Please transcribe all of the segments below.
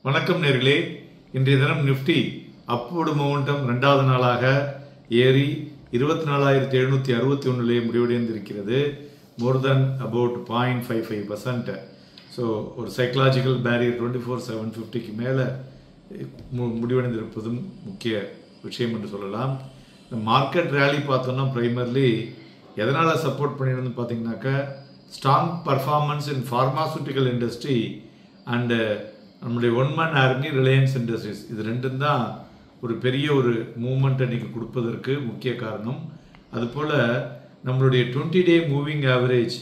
வணக்கம் நேர்களே. இன்றைய தினம் நிஃப்டி அப்வர்டு மொமெண்டம் 2வது நாளாக ஏறி 24,761 முடிவடைந்திருக்கிறது. மோர் தென் அபவுட் 0.55%. ஸோ ஒரு சைக்கலாஜிக்கல் பேரியர் 24,750க்கு மேலே முடிவடைந்திருப்பதும் முக்கிய விஷயம் என்று சொல்லலாம். இந்த மார்க்கெட் ரேலி பார்த்தோம்னா பிரைமர்லி எதனால் சப்போர்ட் பண்ணிருந்து பார்த்தீங்கன்னாக்கா strong performance in pharmaceutical industry and நம்முடைய ஒன்மேன் ஆர்மி ரிலையன்ஸ் இண்டஸ்ட்ரீஸ், இது ரெண்டும் தான் ஒரு பெரிய ஒரு மூமெண்ட் அன்றைக்கி கொடுப்பதற்கு முக்கிய காரணம். அதுபோல் நம்மளுடைய 20-day மூவிங் ஆவரேஜ்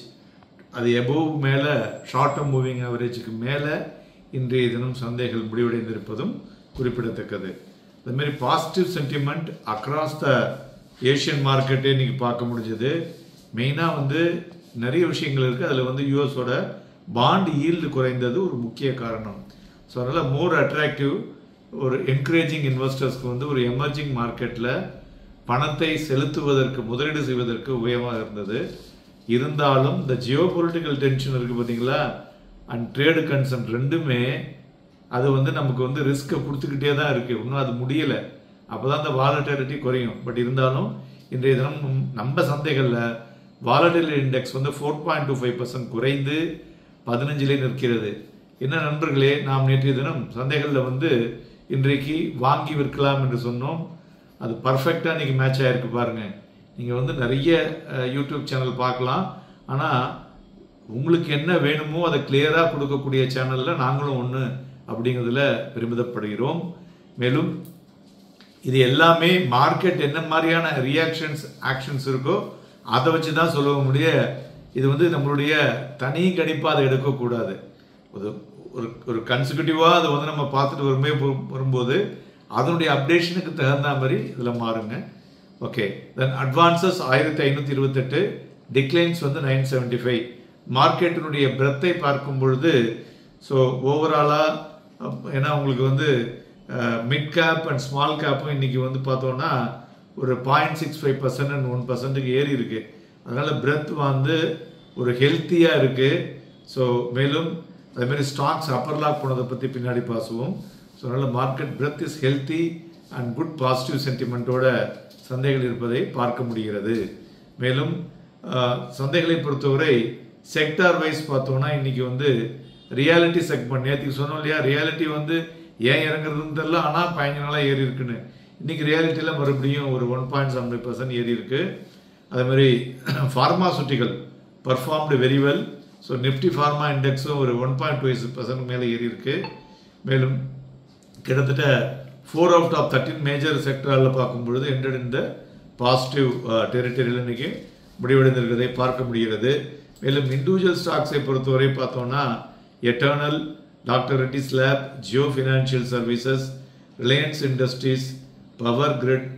அது எபோவ் மேலே ஷார்ட் டேர்ம் மூவிங் ஆவரேஜுக்கு மேலே இன்றைய தினம் சந்தைகள் முடிவடைந்திருப்பதும் குறிப்பிடத்தக்கது. அதுமாரி positive sentiment across the Asian மார்க்கெட்டே இன்றைக்கி பார்க்க முடிஞ்சது. மெயினாக நிறைய விஷயங்கள் இருக்குது. அதில் யூஎஸோட பாண்ட் ஈல்டு குறைந்தது ஒரு முக்கிய காரணம். ஸோ அதனால் மோர் அட்ராக்டிவ், ஒரு என்கரேஜிங் இன்வெஸ்டர்ஸ்க்கு ஒரு எமர்ஜிங் மார்க்கெட்டில் பணத்தை செலுத்துவதற்கு முதலீடு செய்வதற்கு உபயோகமாக இருந்தது. இருந்தாலும் இந்த ஜியோ பொலிட்டிக்கல் டென்ஷன் இருக்குது பார்த்தீங்களா, அண்ட் ட்ரேடு கன்சர்ன் ரெண்டுமே அது நமக்கு ரிஸ்க்கை கொடுத்துக்கிட்டே தான் இருக்குது. இன்னும் அது முடியலை. அப்போ தான் இந்த வாலட்டிலிட்டி குறையும். பட் இருந்தாலும் இன்றைய தினம் நம்ம சந்தைகளில் வாலட்டிலிட்டி இண்டெக்ஸ் 4.25% குறைந்து 15 நிற்கிறது. என்ன நண்பர்களே, நாம் நேற்றைய தினம் சந்தைகளில் இன்றைக்கு வாங்கி விற்கலாம் என்று சொன்னோம். அது பர்ஃபெக்டாக இன்றைக்கி மேட்ச் ஆகிருக்கு பாருங்கள். நீங்கள் நிறைய யூடியூப் சேனல் பார்க்கலாம். ஆனால் உங்களுக்கு என்ன வேணுமோ அதை கிளியராக கொடுக்கக்கூடிய சேனலில் நாங்களும் ஒன்று அப்படிங்கிறதுல பெருமிதப்படுகிறோம். மேலும் இது எல்லாமே மார்க்கெட் என்ன மாதிரியான ரியாக்ஷன்ஸ் ஆக்ஷன்ஸ் இருக்கோ அதை வச்சு தான் சொல்ல முடிய. இது நம்மளுடைய தனி கணிப்பாக அதை எடுக்கக்கூடாது. ஒரு கன்சிக்யூட்டிவாக அதை நம்ம பார்த்துட்டு வரும்போது அதனுடைய அப்டேஷனுக்கு தகுந்த மாதிரி இதில் மாறுங்க. ஓகே, தென் அட்வான்சஸ் 1528, டிக்ளைன்ஸ் 975. மார்க்கெட்டினுடைய பிரெத்தை பார்க்கும் பொழுது ஸோ ஓவராலாக ஏன்னா உங்களுக்கு மிட் கேப் அண்ட் ஸ்மால் கேப்பும் இன்றைக்கி பார்த்தோன்னா ஒரு 0.65% அண்ட் 1% ஏறி இருக்கு. அதனால் பிரெத் ஒரு ஹெல்த்தியாக இருக்குது. ஸோ மேலும் அதேமாதிரி ஸ்டாக்ஸ் அப்பர் லாக் போனதை பற்றி பின்னாடி பேசுவோம். ஸோ அதனால் market breadth is healthy and good positive சென்டிமெண்ட்டோட சந்தைகள் இருப்பதை பார்க்க முடிகிறது. மேலும் சந்தைகளை பொறுத்தவரை செக்டார் வைஸ் பார்த்தோன்னா இன்றைக்கி ரியாலிட்டி செக்மெண்ட், நேற்றுக்கு சொன்னோம் இல்லையா, ரியாலிட்டி ஏன் இறங்குறதுன்னு தெரியல, ஆனால் 15 நாளாக ஏறி இருக்குன்னு. இன்றைக்கி ரியாலிட்டியில் மறுபடியும் ஒரு 1.75% ஏறி இருக்கு. அதேமாதிரி pharmaceutical performed very well. So Nifty pharma இண்டெக்ஸும் ஒரு 1.26% மேலே ஏறி இருக்கு. மேலும் கிட்டத்தட்ட 4 out of 13 மேஜர் செக்டரில் பார்க்கும்பொழுது என்டட் இந்த பாசிட்டிவ் டெரிட்டரியில் இன்றைக்கி முடிவடைந்திருக்கிறதை பார்க்க முடிகிறது. மேலும் இண்டிவிஜுவல் ஸ்டாக்ஸை பொறுத்தவரை பார்த்தோன்னா Eternal, doctor Reddy's lab, Jio financial services, Reliance industries, power grid,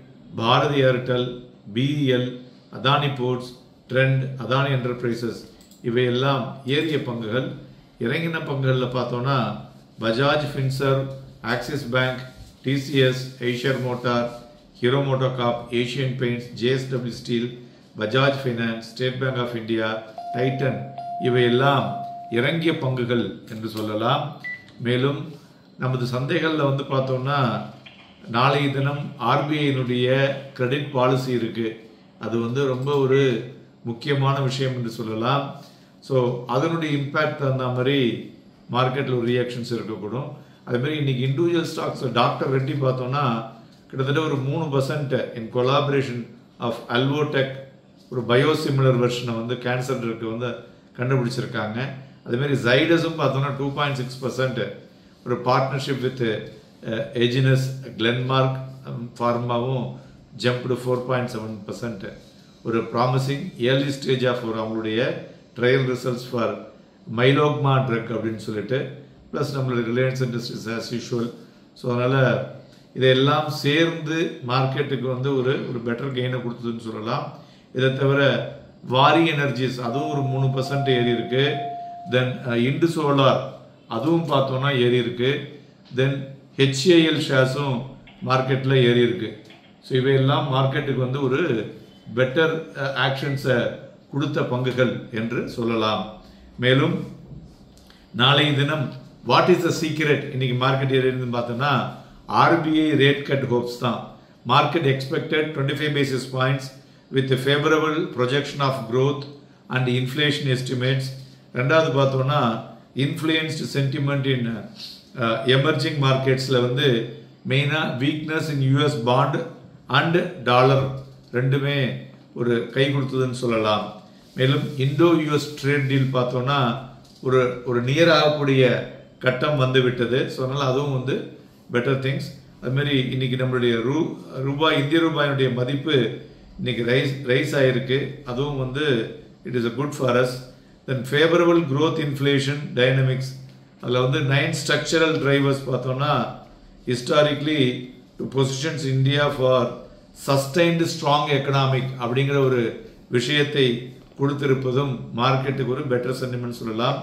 Bharti Airtel, BEL, Adani ports, Trent, Adani enterprises இவையெல்லாம் ஏறிய பங்குகள். இறங்கின பங்குகளில் பார்த்தோன்னா Bajaj Finserv, Axis bank, TCS, Eicher motor, Hero MotoCorp, Asian paints, JSW steel, Bajaj finance, State Bank of India, Titan இவையெல்லாம் இறங்கிய பங்குகள் என்று சொல்லலாம். மேலும் நமது சந்தைகளில் பார்த்தோம்னா நாளைய தினம் ஆர்பிஐனுடைய கிரெடிட் பாலிசி இருக்குது. அது ரொம்ப ஒரு முக்கியமான விஷயம் என்று சொல்லலாம். ஸோ அதனுடைய இம்பேக்ட் தகுந்த மாதிரி மார்க்கெட்டில் ஒரு ரியாக்ஷன்ஸ் இருக்கக்கூடும். அதேமாதிரி இன்றைக்கி இண்டிவிஜுவல் ஸ்டாக்ஸ் டாக்டர் ரெட்டி பார்த்தோன்னா கிட்டத்தட்ட ஒரு 3% இன் கொலாபரேஷன் ஆஃப் அல்வோடெக் ஒரு பயோசிமிலர் வெர்ஷனை கேன்சருக்கு கண்டுபிடிச்சிருக்காங்க. அதேமாதிரி ஜைடஸும் பார்த்தோன்னா 2.6% ஒரு பார்ட்னர்ஷிப் வித் ஏஜினஸ் கிளென்மார்க் ஃபார்மாவும் ஜம்ப்டு 4.7%. ஒரு ப்ராமிசிங் ஏர்லி ஸ்டேஜ் ஆஃப் அவங்களுடைய ட்ரையல் ரிசல்ட்ஸ் ஃபார் மைலோக்மா ட்ரக் அப்படின்னு சொல்லிட்டு, ப்ளஸ் நம்மளுடைய Reliance industries as usual. So அதனால் இதையெல்லாம் சேர்ந்து மார்க்கெட்டுக்கு ஒரு பெட்டர் கெயினை கொடுத்ததுன்னு சொல்லலாம். இதை தவிர வாரி எனர்ஜிஸ் அதுவும் ஒரு 3% ஏறி இருக்கு. தென் இண்டு சோலார் அதுவும் பார்த்தோன்னா ஏறி இருக்கு. தென் ஹெச்ஏஎல் ஷேர்ஸும் மார்க்கெட்டில் ஏறி இருக்கு. ஸோ இவையெல்லாம் மார்க்கெட்டுக்கு ஒரு பெட்டர் ஆக்ஷன்ஸை கொடுத்த பங்குகள் என்று சொல்லலாம். மேலும் நாளைய தினம் வாட் இஸ் த சீக்ரெட் இன்னைக்கு மார்க்கெட் ஏறியதுன்னு பார்த்தோம்னா ஆர்பிஐ ரேட் கட் ஹோப்ஸ் தான். Market expected 25 basis points with favourable projection of growth and inflation estimates. ரெண்டாவது பார்த்தோம்னா இன்ஃப்ளூயன்ஸ்டு சென்டிமெண்ட் இன் எமர்ஜிங் மார்க்கெட்ஸில் வந்து மெயினாக weakness in US bond and dollar ரெண்டுமே ஒரு கை கொடுத்ததுன்னு சொல்லலாம். மேலும் இந்தோ யூஎஸ் ட்ரேட் டீல் பார்த்தோம்னா ஒரு நியர் ஆகக்கூடிய கட்டம் வந்து விட்டது. ஸோ அதனால் அதுவும் வந்து பெட்டர் திங்ஸ். அதுமாரி இன்னைக்கு நம்மளுடைய ரூபாய் இந்திய ரூபாயினுடைய மதிப்பு இன்னைக்கு ரைஸ் ஆகிருக்கு. அதுவும் வந்து it is a good for us. Then favourable growth inflation dynamics, அதில் வந்து 9 ஸ்ட்ரக்சரல் டிரைவர்ஸ் பார்த்தோம்னா historically to positions India for sustained strong economic அப்படிங்கிற ஒரு விஷயத்தை கொடுத்திருப்பதும் மார்க்கெட்டுக்கு ஒரு பெட்டர் சென்டிமெண்ட் சொல்லலாம்.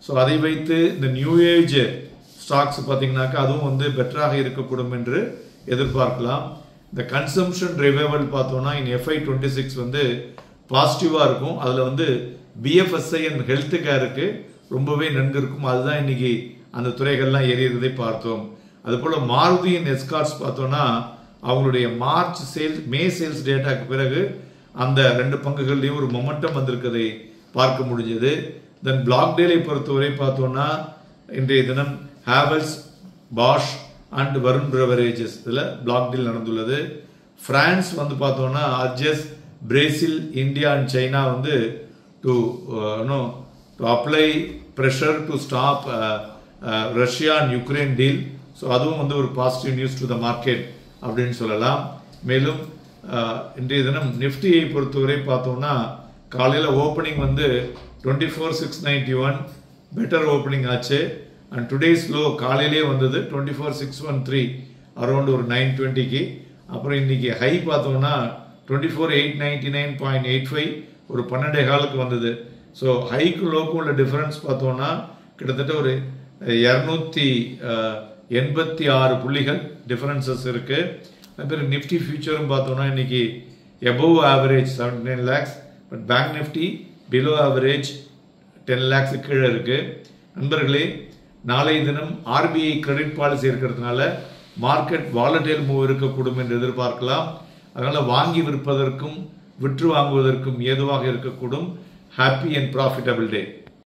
ஸோ அதை வைத்து இந்த நியூ ஏஜ் ஸ்டாக்ஸ் பார்த்தீங்கன்னாக்கா அதுவும் வந்து பெட்டராக இருக்கக்கூடும் என்று எதிர்பார்க்கலாம். இந்த கன்சம்ஷன் ரிவைவல் பார்த்தோம்னா இன் FY26 வந்து பாசிட்டிவாக இருக்கும். அதில் வந்து BFSI அண்ட் ஹெல்த் கேருக்கு ரொம்பவே நன்கு இருக்கும். அதுதான் இன்னைக்கு அந்த துறைகள்லாம் ஏறியதை பார்த்தோம். அதுபோல் மாருதியின் எஸ்கார்ட்ஸ் பார்த்தோம்னா அவங்களுடைய மே சேல்ஸ் டேட்டாக்கு பிறகு அந்த 2 பங்குகள்லையும் ஒரு மொமெண்டம் வந்திருக்கதை பார்க்க முடிஞ்சது. தென் பிளாக் டீலை பொறுத்தவரை பார்த்தோம்னா இன்றைய தினம் Havells, Bosch and Varun beverages இதில் பிளாக் டீல் நடந்துள்ளது. பிரான்ஸ் வந்து பார்த்தோம்னா urges, Brazil, India and China வந்து to apply pressure to stop Russia and Ukraine deal. So அதுவும் வந்து ஒரு positive news to the market அப்படின்னு சொல்லலாம். மேலும் இன்றைய தினம் நிஃப்டியை பொறுத்தவரை பார்த்தோம்னா காலையில் ஓப்பனிங் வந்து 24,691 பெட்டர் ஓப்பனிங் ஆச்சு. அண்ட் டுடேஸ் லோ காலையிலே வந்தது 24,613 அரௌண்ட் ஒரு 920க்கு. அப்புறம் இன்னைக்கு ஹை பார்த்தோம்னா 24,899.85 ஒரு 12 காலுக்கு வந்தது. ஸோ ஹைக்கு லோக்கும் உள்ள டிஃபரன்ஸ் பார்த்தோம்னா கிட்டத்தட்ட ஒரு 286 புள்ளிகள் டிஃபரன்சஸ் இருக்கு. அப்புறம் நிஃப்டி ஃபியூச்சரும் பார்த்தோம்னா இன்னைக்கு above average 79 lakhs, but bank Nifty below average 10 lakhs கீழே இருக்கு. நண்பர்களே, நாளைய தினம் ஆர்பிஐ கிரெடிட் பாலிசி இருக்கிறதுனால மார்க்கெட் வாலடைல் மூவ் இருக்கக்கூடும் என்று எதிர்பார்க்கலாம். அதனால வாங்கி விற்பதற்கும் விற்று வாங்குவதற்கும் ஏதுவாக இருக்கக்கூடும். Happy and profitable day.